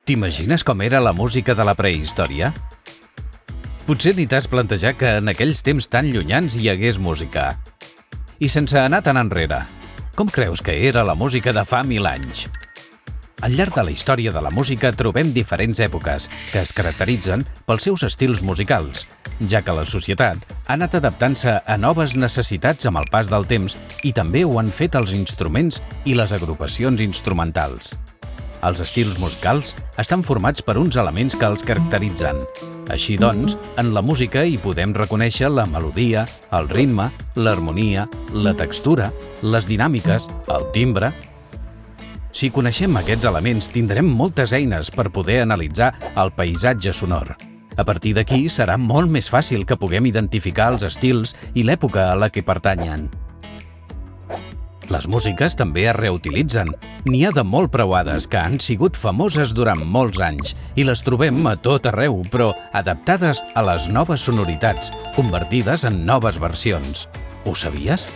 T'imagines com era la música de la prehistòria? Potser ni t'has plantejat que en aquells temps tan llunyans hi hagués música. I sense anar tan enrere, com creus que era la música de fa 1000 anys? Al llarg de la història de la música trobem diferents èpoques que es caracteritzen pels seus estils musicals, ja que la societat ha anat adaptant-se a noves necessitats amb el pas del temps i també ho han fet els instruments i les agrupacions instrumentals. Els estils musicals estan formats per uns elements que els caracteritzen. Així doncs, en la música hi podem reconèixer la melodia, el ritme, l'harmonia, la textura, les dinàmiques, el timbre. Si coneixem aquests elements, tindrem moltes eines per poder analitzar el paisatge sonor. A partir d'aquí, serà molt més fàcil que puguem identificar els estils i l'època a la que pertanyen. Les músiques també es reutilitzen. N'hi ha de molt preuades que han sigut famoses durant molts anys i les trobem a tot arreu, però adaptades a les noves sonoritats, convertides en noves versions. Ho sabies?